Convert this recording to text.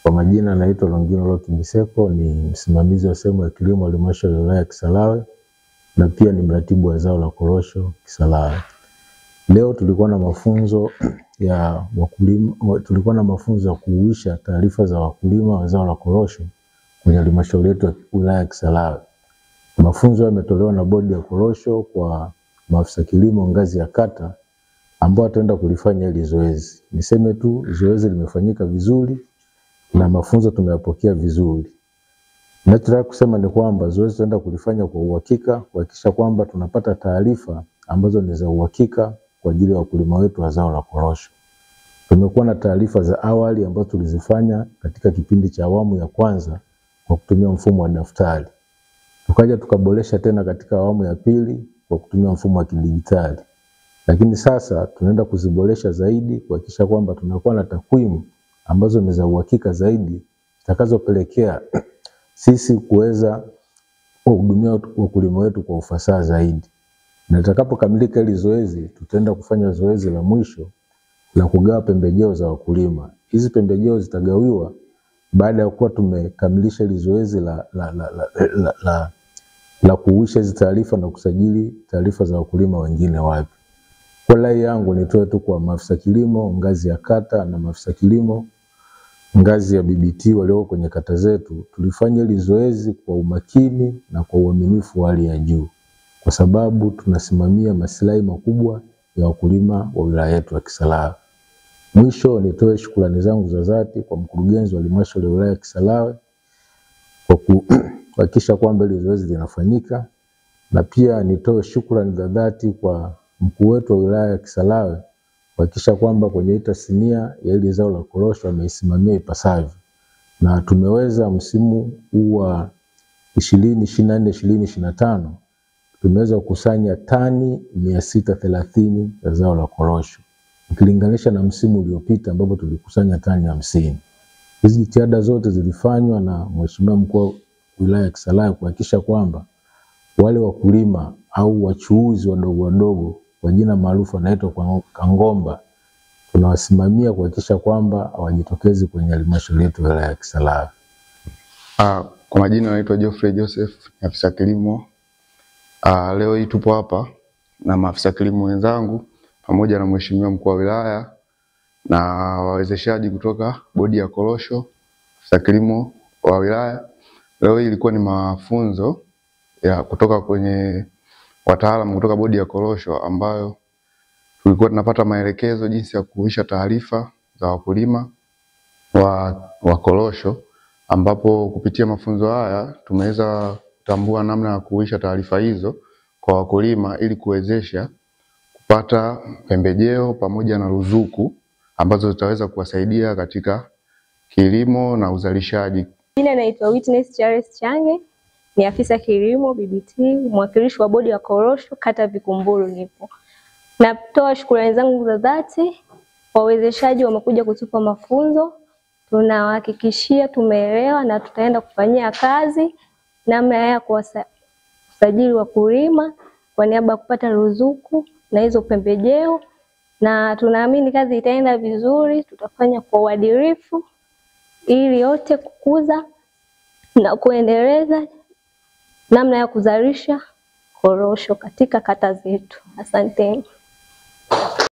Kwa majina naitwa Longino Loki Miseko, ni msimamizi wa sehemu ya kilimo halmashauri ya wilaya ya Kisarawe na pia ni mratibu wa zao la korosho Kisarawe. Leo tulikuwa na mafunzo ya wakulima, tulikuwa na mafunzo ya kuhuisha taarifa za wakulima wa zao la korosho kwenye halmashauri yetu ya wilaya ya Kisarawe. Mafunzo yametolewa na bodi ya korosho kwa maafisa kilimo ngazi ya kata ambao wataenda kulifanya hili zoezi. Niseme tu zoezi limefanyika vizuri na mafunzo tumeyapokea vizuri. Nataka kusema ni kwamba zoezi tunaenda kulifanya kwa uhakika, kuhakikisha kwamba tunapata taarifa ambazo ni za uhakika kwa ajili ya wakulima wetu wa zao la korosho. Tumekuwa na taarifa za awali ambazo tulizifanya katika kipindi cha awamu ya kwanza kwa kutumia mfumo wa daftari. Tukaja tukaboresha tena katika awamu ya pili kwa kutumia mfumo wa kidijitali. Lakini sasa tunaenda kuziboresha zaidi kuhakikisha kwamba tunakuwa na takwimu ambazo ni za uhakika zaidi zitakazopelekea sisi kuweza kuhudumia wakulima wetu kwa ufasaha zaidi. Na tutakapokamilika hili zoezi, tutaenda kufanya zoezi la mwisho la kugawa pembejeo za wakulima. Hizi pembejeo zitagawiwa baada ya kuwa tumekamilisha hili zoezi la kuhuisha hizi taarifa na kusajili taarifa za wakulima wengine wapi. Kwa rai yangu nitoe tu kwa maafisa kilimo ngazi ya kata na maafisa kilimo ngazi ya BBT walioko kwenye kata zetu, tulifanya hili zoezi kwa umakini na kwa uaminifu wa hali ya juu, kwa sababu tunasimamia maslahi makubwa ya wakulima wa wilaya yetu ya Kisarawe. Mwisho nitoe shukrani zangu za dhati kwa mkurugenzi wa halmashauri ya wilaya ya Kisarawe kwa kuhakikisha kwamba hili zoezi linafanyika, na pia nitoe shukrani za dhati kwa mkuu wetu wa wilaya ya Kisarawe kuhakikisha kwamba kwenye tasnia ya hili zao la korosho ameisimamia ipasavyo. Na tumeweza msimu huu wa 2024-2025 tumeweza kukusanya tani 630 za zao la korosho, ukilinganisha na msimu uliopita ambapo tulikusanya tani 50. Hizi jitihada zote zilifanywa na Mheshimiwa Mkuu wa wilaya ya Kisarawe kuhakikisha kwamba wale wakulima au wachuuzi wadogo kwa jina maarufu anaitwa kwa Kangomba tunawasimamia kuhakikisha kwamba hawajitokezi kwenye halmashauri yetu ya wilaya ya Kisarawe. Kwa majina naitwa Geoffrey Joseph, ni afisa kilimo. Leo hii tupo hapa na maafisa kilimo wenzangu pamoja na Mheshimiwa Mkuu wa wilaya na wawezeshaji kutoka bodi ya korosho, afisa kilimo wa wilaya. Leo hii ilikuwa ni mafunzo ya kutoka kwenye wataalamu kutoka bodi ya korosho ambayo tulikuwa tunapata maelekezo jinsi ya kuhuisha taarifa za wakulima wa korosho, ambapo kupitia mafunzo haya tumeweza kutambua namna ya kuhuisha taarifa hizo kwa wakulima ili kuwezesha kupata pembejeo pamoja na ruzuku ambazo zitaweza kuwasaidia katika kilimo na uzalishaji. Jina naitwa Witness Charles Change, ni afisa kilimo BBT, mwakilishi wa bodi ya korosho kata Vikumburu nipo. Natoa shukrani zangu za dhati wawezeshaji wamekuja kutupa mafunzo. Tunawahakikishia tumeelewa na tutaenda kufanyia kazi namna ya kusajili wakulima kwa niaba ya kupata ruzuku na hizo pembejeo, na tunaamini kazi itaenda vizuri, tutafanya kwa uadilifu ili yote kukuza na kuendeleza namna ya kuzalisha korosho katika kata zetu. Asanteni.